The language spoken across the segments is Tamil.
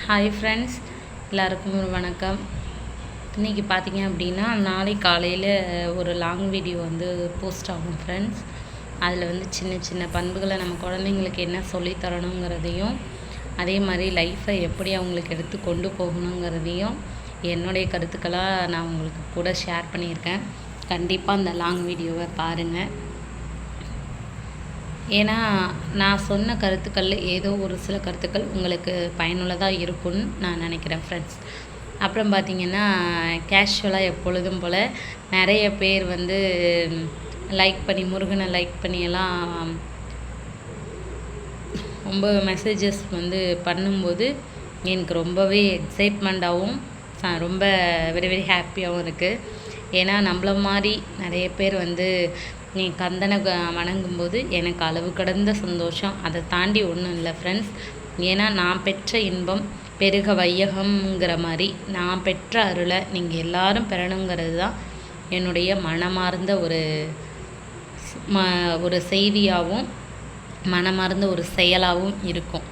ஹாய் ஃப்ரெண்ட்ஸ், எல்லாருக்கும் ஒரு வணக்கம். இன்றைக்கி பார்த்தீங்க அப்படின்னா, நாளை காலையில் ஒரு லாங் வீடியோ வந்து போஸ்ட் ஆகும் ஃப்ரெண்ட்ஸ். அதில் வந்து சின்ன சின்ன பண்புகளை நம்ம குழந்தைங்களுக்கு என்ன சொல்லித் தரணுங்கிறதையும், அதே மாதிரி லைஃப்பை எப்படி அவங்களுக்கு எடுத்து கொண்டு போகணுங்கிறதையும் என்னுடைய கருத்துக்களாக நான் உங்களுக்கு கூட ஷேர் பண்ணியிருக்கேன். கண்டிப்பாக அந்த லாங் வீடியோவை பாருங்கள். ஏன்னா நான் சொன்ன கருத்துக்களில் ஏதோ ஒரு சில கருத்துக்கள் உங்களுக்கு பயனுள்ளதாக இருக்கும்னு நான் நினைக்கிறேன் ஃப்ரெண்ட்ஸ். அப்புறம் பார்த்திங்கன்னா, கேஷுவலாக எப்பொழுதும் போல் நிறைய பேர் வந்து லைக் பண்ணி முருகனை லைக் பண்ணியெல்லாம் ரொம்ப மெசேஜஸ் வந்து பண்ணும்போது எனக்கு ரொம்பவே எக்ஸைட்மெண்ட்டாகவும் ரொம்ப வெரி வெரி ஹாப்பியாகவும் இருக்குது. ஏன்னா நம்மள மாதிரி நிறைய பேர் வந்து நீ கந்தனை வணங்கும்போது எனக்கு அளவு கடந்த சந்தோஷம். அதை தாண்டி ஒன்றும் இல்லை ஃப்ரெண்ட்ஸ். ஏன்னா நான் பெற்ற இன்பம் பெருக வையகம்ங்கிற மாதிரி நான் பெற்ற அருளை நீங்கள் எல்லாரும் பெறணுங்கிறது தான் என்னுடைய மனமார்ந்த ஒரு செய்தியாகவும் மனமார்ந்த ஒரு செயலாகவும் இருக்கும்.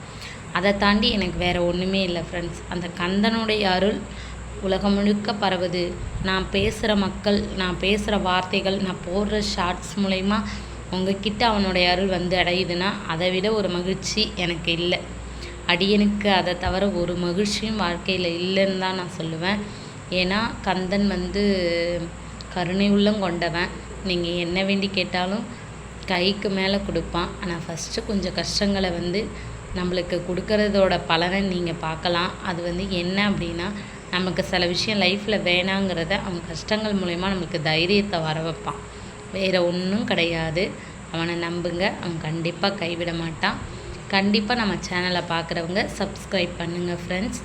அதை தாண்டி எனக்கு வேறு ஒன்றுமே இல்லை ஃப்ரெண்ட்ஸ். அந்த கந்தனுடைய அருள் உலகம் முழுக்க பரவுது. நான் பேசுகிற மக்கள், நான் பேசுகிற வார்த்தைகள், நான் போடுற ஷார்ட்ஸ் மூலயமா உங்ககிட்ட அவனுடைய அருள் வந்து அடையுதுன்னா அதை விட ஒரு மகிழ்ச்சி எனக்கு இல்லை. அடியனுக்கு அதை தவிர ஒரு மகிழ்ச்சியும் வாழ்க்கையில் இல்லைன்னு தான் நான் சொல்லுவேன். ஏன்னா கந்தன் வந்து கருணை உள்ளம் கொண்டவன். நீங்கள் என்ன வேண்டி கேட்டாலும் கைக்கு மேலே கொடுப்பான். ஆனால் ஃபஸ்ட்டு கொஞ்சம் கஷ்டங்களை வந்து நம்மளுக்கு கொடுக்கறதோட பலனை நீங்கள் பார்க்கலாம். அது வந்து என்ன அப்படின்னா, நமக்கு சில விஷயம் லைஃப்பில் வேணாங்கிறத அவன் கஷ்டங்கள் மூலயமா நம்மளுக்கு தைரியத்தை வர வைப்பான். வேறு ஒன்றும் கிடையாது. அவனை நம்புங்க, அவன் கண்டிப்பாக கைவிட மாட்டான். கண்டிப்பாக நம்ம சேனலை பார்க்குறவங்க சப்ஸ்கிரைப் பண்ணுங்கள் ஃப்ரெண்ட்ஸ்.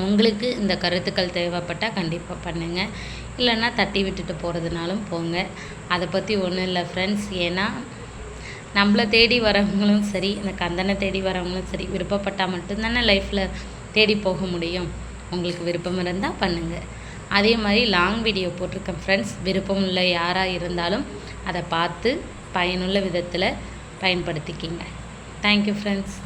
உங்களுக்கு இந்த கருத்துக்கள் தேவைப்பட்டால் கண்டிப்பாக பண்ணுங்கள். இல்லைன்னா தட்டி விட்டுட்டு போகிறதுனாலும் போங்க. அதை பற்றி ஒன்றும் இல்லை ஃப்ரெண்ட்ஸ். ஏன்னா நம்மளை தேடி வரவங்களும் சரி, இந்த கந்தனை தேடி வரவங்களும் சரி, விருப்பப்பட்டால் மட்டும்தானே லைஃப்பில் தேடி போக முடியும். உங்களுக்கு விருப்பம் இருந்தால் பண்ணுங்கள். அதே மாதிரி லாங் வீடியோ போட்டிருக்கேன் ஃப்ரெண்ட்ஸ். விருப்பம் உள்ள யாராக இருந்தாலும் அதை பார்த்து பயனுள்ள விதத்தில் பயன்படுத்திக்கிங்க. Thank you friends.